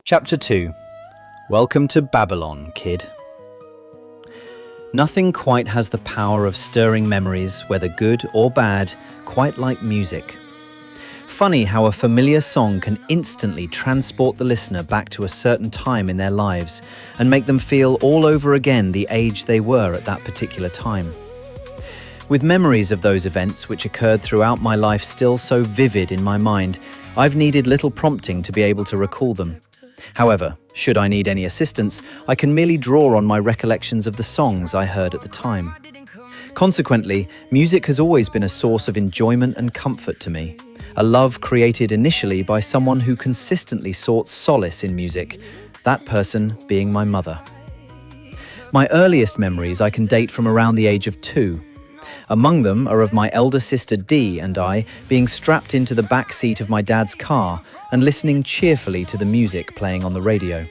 Chapter 2. Welcome to Babylon, kid. Nothing quite has the power of stirring memories, whether good or bad, quite like music. Funny how a familiar song can instantly transport the listener back to a certain time in their lives and make them feel all over again the age they were at that particular time. With memories of those events which occurred throughout my life still so vivid in my mind, I've needed little prompting to be able to recall them. However, should I need any assistance, I can merely draw on my recollections of the songs I heard at the time. Consequently, music has always been a source of enjoyment and comfort to me, a love created initially by someone who consistently sought solace in music, that person being my mother. My earliest memories I can date from around the age of 2. Among them are of my elder sister Dee and I being strapped into the back seat of my dad's car and listening cheerfully to the music playing on the radio.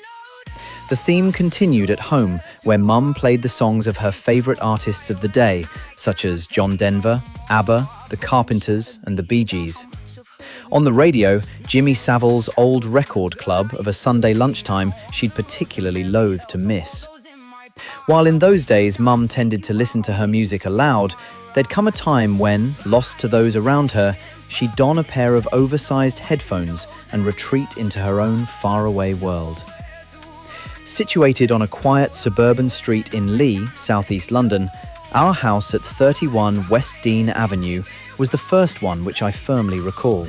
The theme continued at home, where Mum played the songs of her favourite artists of the day, such as John Denver, ABBA, The Carpenters and the Bee Gees. On the radio, Jimmy Savile's Old Record Club of a Sunday lunchtime she'd particularly loathed to miss. While in those days Mum tended to listen to her music aloud, there'd come a time when, lost to those around her, she'd don a pair of oversized headphones and retreat into her own faraway world. Situated on a quiet suburban street in Lee, southeast London, our house at 31 West Dean Avenue was the first one which I firmly recall.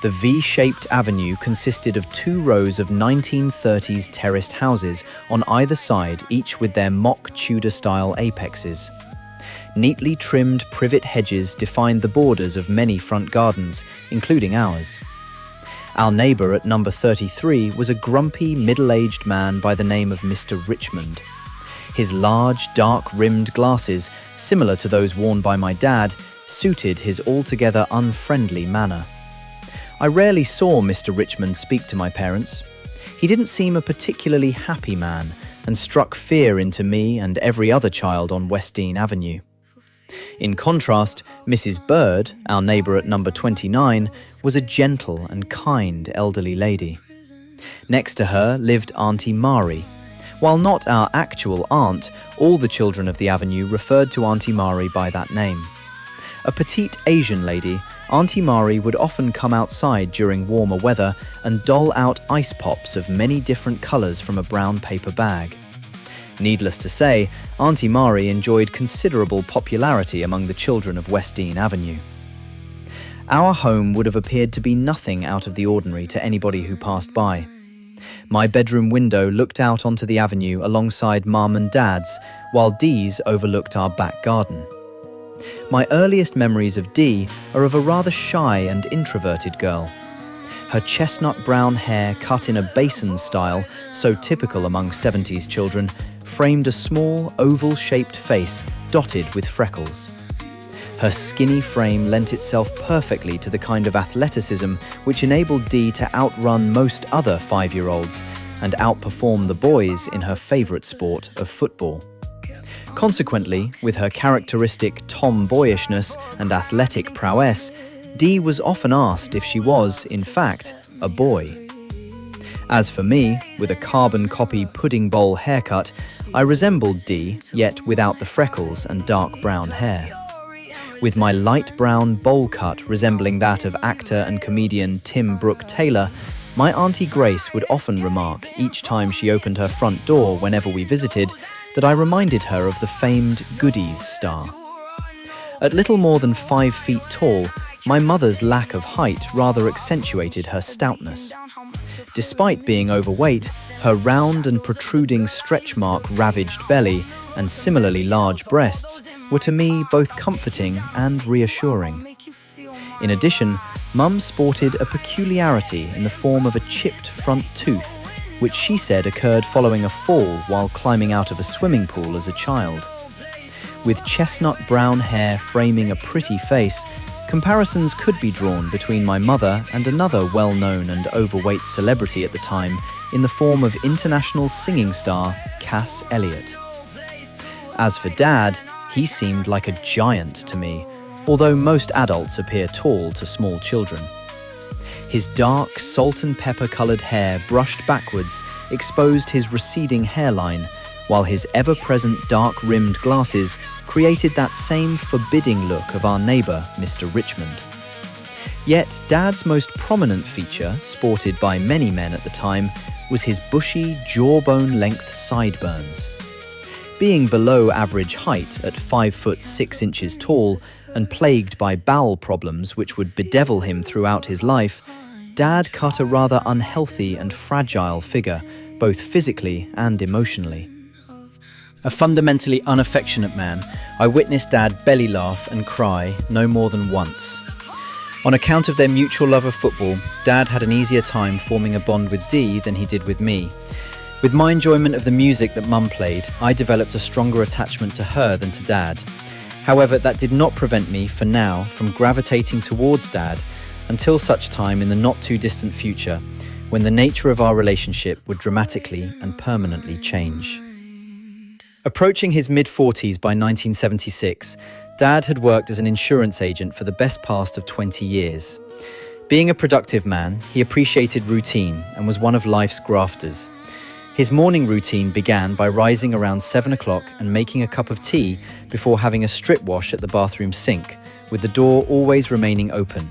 The V-shaped avenue consisted of 2 rows of 1930s terraced houses on either side, each with their mock Tudor-style apexes. Neatly trimmed privet hedges defined the borders of many front gardens, including ours. Our neighbour at number 33 was a grumpy, middle-aged man by the name of Mr. Richmond. His large, dark-rimmed glasses, similar to those worn by my dad, suited his altogether unfriendly manner. I rarely saw Mr. Richmond speak to my parents. He didn't seem a particularly happy man and struck fear into me and every other child on West Dean Avenue. In contrast, Mrs. Bird, our neighbour at number 29, was a gentle and kind elderly lady. Next to her lived Auntie Mari. While not our actual aunt, all the children of the avenue referred to Auntie Mari by that name. A petite Asian lady, Auntie Mari would often come outside during warmer weather and dole out ice pops of many different colours from a brown paper bag. Needless to say, Auntie Mari enjoyed considerable popularity among the children of West Dean Avenue. Our home would have appeared to be nothing out of the ordinary to anybody who passed by. My bedroom window looked out onto the avenue alongside Mum and Dad's, while Dee's overlooked our back garden. My earliest memories of Dee are of a rather shy and introverted girl. Her chestnut brown hair cut in a basin style, so typical among 70s children, framed a small, oval-shaped face dotted with freckles. Her skinny frame lent itself perfectly to the kind of athleticism which enabled Dee to outrun most other 5-year-olds and outperform the boys in her favourite sport of football. Consequently, with her characteristic tomboyishness and athletic prowess, Dee was often asked if she was, in fact, a boy. As for me, with a carbon copy pudding bowl haircut, I resembled Dee, yet without the freckles and dark brown hair. With my light brown bowl cut resembling that of actor and comedian Tim Brooke Taylor, my Auntie Grace would often remark, each time she opened her front door whenever we visited, that I reminded her of the famed Goodies star. At little more than 5 feet tall, my mother's lack of height rather accentuated her stoutness. Despite being overweight, her round and protruding stretch mark-ravaged belly and similarly large breasts were to me both comforting and reassuring. In addition, Mum sported a peculiarity in the form of a chipped front tooth, which she said occurred following a fall while climbing out of a swimming pool as a child. With chestnut brown hair framing a pretty face, comparisons could be drawn between my mother and another well-known and overweight celebrity at the time in the form of international singing star Cass Elliot. As for Dad, he seemed like a giant to me, although most adults appear tall to small children. His dark, salt and pepper coloured hair brushed backwards exposed his receding hairline, while his ever-present dark-rimmed glasses created that same forbidding look of our neighbour, Mr. Richmond. Yet Dad's most prominent feature, sported by many men at the time, was his bushy, jawbone-length sideburns. Being below average height at 5 foot 6 inches tall and plagued by bowel problems which would bedevil him throughout his life, Dad cut a rather unhealthy and fragile figure, both physically and emotionally. A fundamentally unaffectionate man, I witnessed Dad belly laugh and cry no more than once. On account of their mutual love of football, Dad had an easier time forming a bond with Dee than he did with me. With my enjoyment of the music that Mum played, I developed a stronger attachment to her than to Dad. However, that did not prevent me, for now, from gravitating towards Dad until such time in the not-too-distant future when the nature of our relationship would dramatically and permanently change. Approaching his mid-40s by 1976, Dad had worked as an insurance agent for the best part of 20 years. Being a productive man, he appreciated routine and was one of life's grafters. His morning routine began by rising around 7 o'clock and making a cup of tea before having a strip wash at the bathroom sink, with the door always remaining open.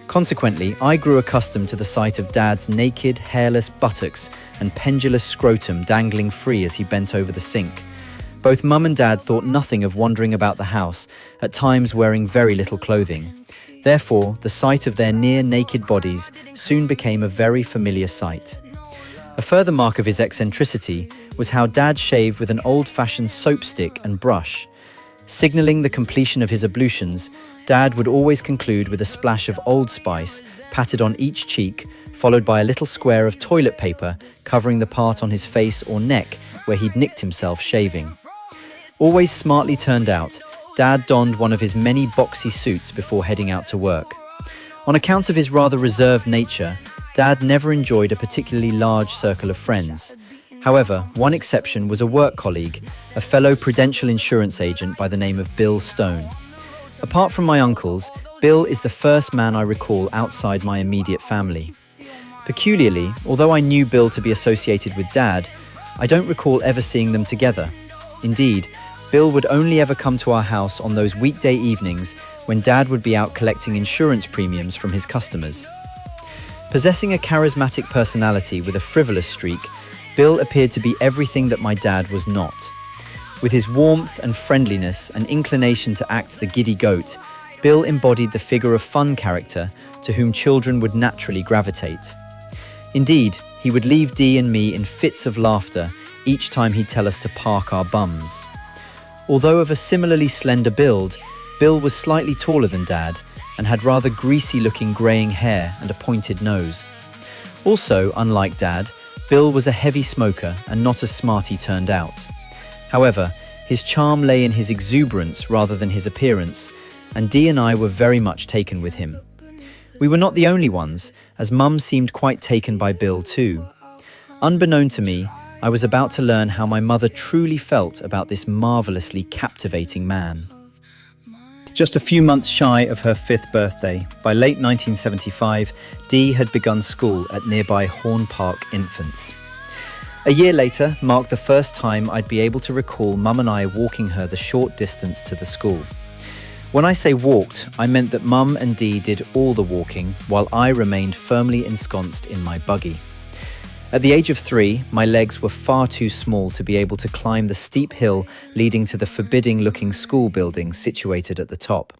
Consequently, I grew accustomed to the sight of Dad's naked, hairless buttocks and pendulous scrotum dangling free as he bent over the sink. Both Mum and Dad thought nothing of wandering about the house, at times wearing very little clothing. Therefore, the sight of their near-naked bodies soon became a very familiar sight. A further mark of his eccentricity was how Dad shaved with an old-fashioned soap stick and brush. Signalling the completion of his ablutions, Dad would always conclude with a splash of Old Spice patted on each cheek, followed by a little square of toilet paper covering the part on his face or neck where he'd nicked himself shaving. Always smartly turned out, Dad donned one of his many boxy suits before heading out to work. On account of his rather reserved nature, Dad never enjoyed a particularly large circle of friends. However, one exception was a work colleague, a fellow Prudential insurance agent by the name of Bill Stone. Apart from my uncles, Bill is the first man I recall outside my immediate family. Peculiarly, although I knew Bill to be associated with Dad, I don't recall ever seeing them together. Indeed, Bill would only ever come to our house on those weekday evenings when Dad would be out collecting insurance premiums from his customers. Possessing a charismatic personality with a frivolous streak, Bill appeared to be everything that my dad was not. With his warmth and friendliness and inclination to act the giddy goat, Bill embodied the figure of fun character to whom children would naturally gravitate. Indeed, he would leave Dee and me in fits of laughter each time he'd tell us to park our bums. Although of a similarly slender build, Bill was slightly taller than Dad and had rather greasy-looking greying hair and a pointed nose. Also, unlike Dad, Bill was a heavy smoker and not as smart he turned out. However, his charm lay in his exuberance rather than his appearance, and Dee and I were very much taken with him. We were not the only ones, as Mum seemed quite taken by Bill too. Unbeknown to me, I was about to learn how my mother truly felt about this marvellously captivating man. Just a few months shy of her 5th birthday, by late 1975, Dee had begun school at nearby Horn Park Infants. A year later marked the first time I'd be able to recall Mum and I walking her the short distance to the school. When I say walked, I meant that Mum and Dee did all the walking while I remained firmly ensconced in my buggy. At the age of 3, my legs were far too small to be able to climb the steep hill leading to the forbidding-looking school building situated at the top.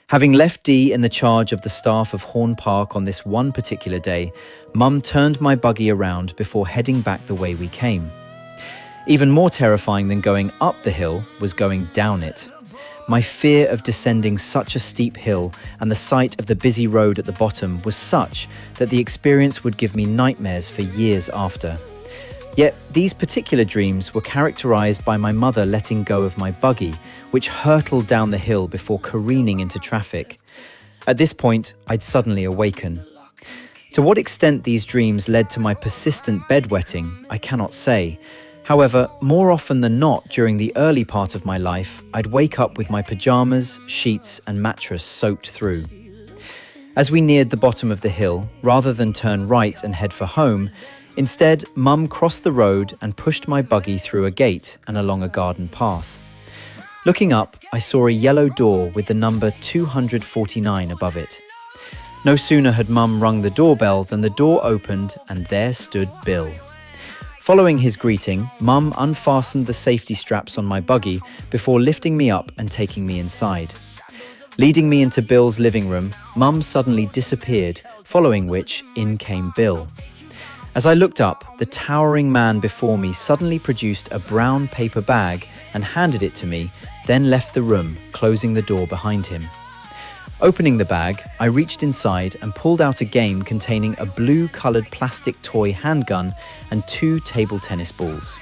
Having left Dee in the charge of the staff of Horn Park on this one particular day, Mum turned my buggy around before heading back the way we came. Even more terrifying than going up the hill was going down it. My fear of descending such a steep hill and the sight of the busy road at the bottom was such that the experience would give me nightmares for years after. Yet these particular dreams were characterized by my mother letting go of my buggy, which hurtled down the hill before careening into traffic. At this point, I'd suddenly awaken. To what extent these dreams led to my persistent bedwetting, I cannot say. However, more often than not during the early part of my life, I'd wake up with my pajamas, sheets and mattress soaked through. As we neared the bottom of the hill, rather than turn right and head for home, instead, Mum crossed the road and pushed my buggy through a gate and along a garden path. Looking up, I saw a yellow door with the number 249 above it. No sooner had Mum rung the doorbell than the door opened and there stood Bill. Following his greeting, Mum unfastened the safety straps on my buggy before lifting me up and taking me inside. Leading me into Bill's living room, Mum suddenly disappeared, following which in came Bill. As I looked up, the towering man before me suddenly produced a brown paper bag and handed it to me, then left the room, closing the door behind him. Opening the bag, I reached inside and pulled out a game containing a blue-coloured plastic toy handgun and 2 table tennis balls.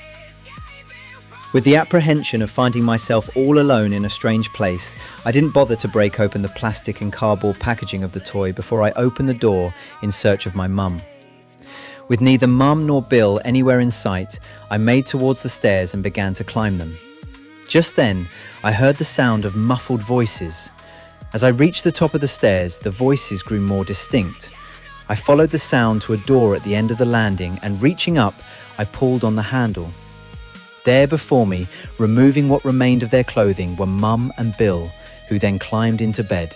With the apprehension of finding myself all alone in a strange place, I didn't bother to break open the plastic and cardboard packaging of the toy before I opened the door in search of my mum. With neither Mum nor Bill anywhere in sight, I made towards the stairs and began to climb them. Just then, I heard the sound of muffled voices. As I reached the top of the stairs, the voices grew more distinct. I followed the sound to a door at the end of the landing and reaching up, I pulled on the handle. There before me, removing what remained of their clothing, were Mum and Bill, who then climbed into bed.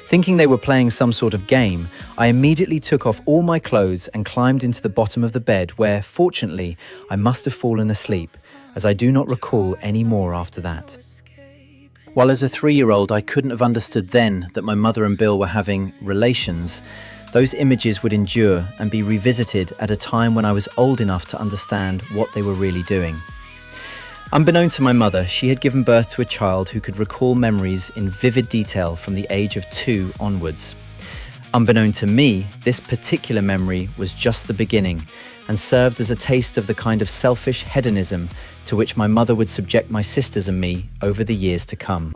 Thinking they were playing some sort of game, I immediately took off all my clothes and climbed into the bottom of the bed where, fortunately, I must have fallen asleep, as I do not recall any more after that. While as a 3-year-old I couldn't have understood then that my mother and Bill were having relations, those images would endure and be revisited at a time when I was old enough to understand what they were really doing. Unbeknown to my mother, she had given birth to a child who could recall memories in vivid detail from the age of 2 onwards. Unbeknown to me, this particular memory was just the beginning and served as a taste of the kind of selfish hedonism to which my mother would subject my sisters and me over the years to come.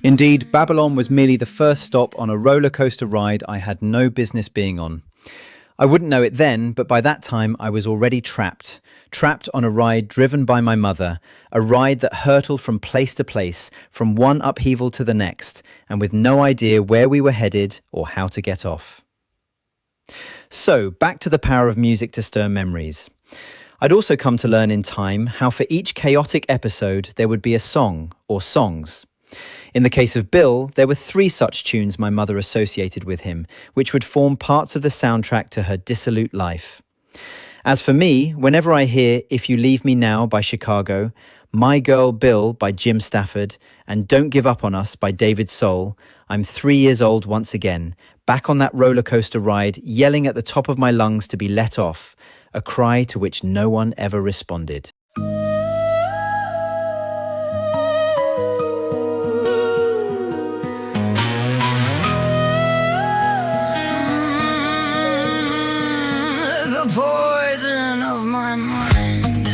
Indeed, Babylon was merely the first stop on a roller coaster ride I had no business being on. I wouldn't know it then, but by that time I was already trapped on a ride driven by my mother, a ride that hurtled from place to place, from one upheaval to the next, and with no idea where we were headed or how to get off. So, back to the power of music to stir memories. I'd also come to learn in time how for each chaotic episode there would be a song or songs. In the case of Bill, there were 3 such tunes my mother associated with him, which would form parts of the soundtrack to her dissolute life. As for me, whenever I hear If You Leave Me Now by Chicago, My Girl Bill by Jim Stafford, and Don't Give Up on Us by David Soul, I'm 3 years old once again, back on that roller coaster ride, yelling at the top of my lungs to be let off, a cry to which no one ever responded. The poison of my mind.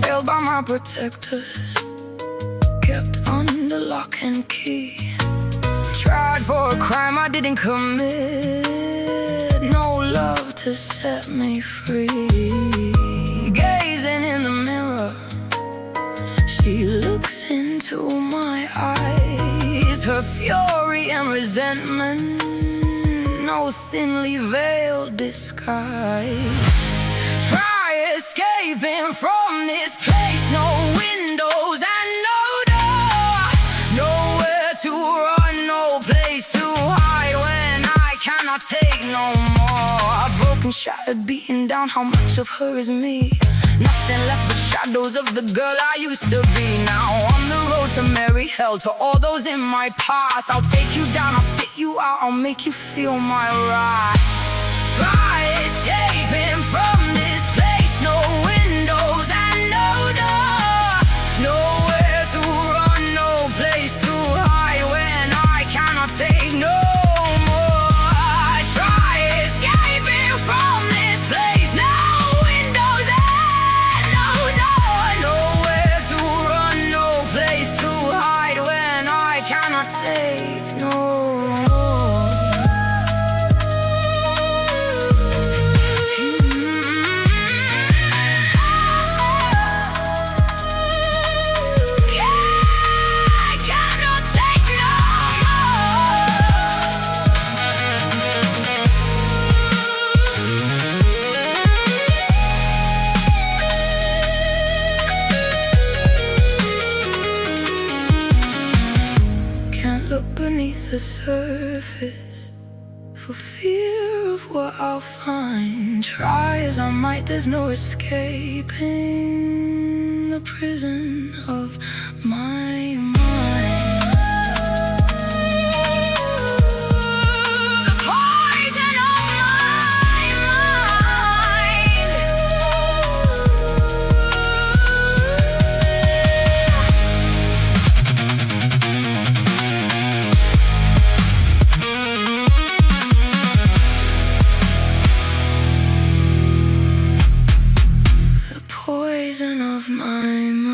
Failed by my protectors, kept under lock and key. Tried for a crime I didn't commit, no love to set me free. Gazing in the mirror, she looks into my eyes. Her fury and resentment, no thinly veiled disguise. Try escaping from this place, no windows and no door. Nowhere to run, no place to hide when I cannot take no more. Broken, shattered, beaten down, how much of her is me? Nothing left but shadows of the girl I used to be. Now on the road to merry hell, to all those in my path, I'll take you down, I'll spit you out, I'll make you feel my wrath. Try escaping from this place, no windows and no door. Nowhere to run, no place to hide when I cannot take no more. Try escaping from this place, no windows and no door. Nowhere to run, no place to hide when I cannot take no more. the surface for fear of what I'll find. Try as I might, there's no escaping the prison of my mind. The poison of my mind. The poison of my mind.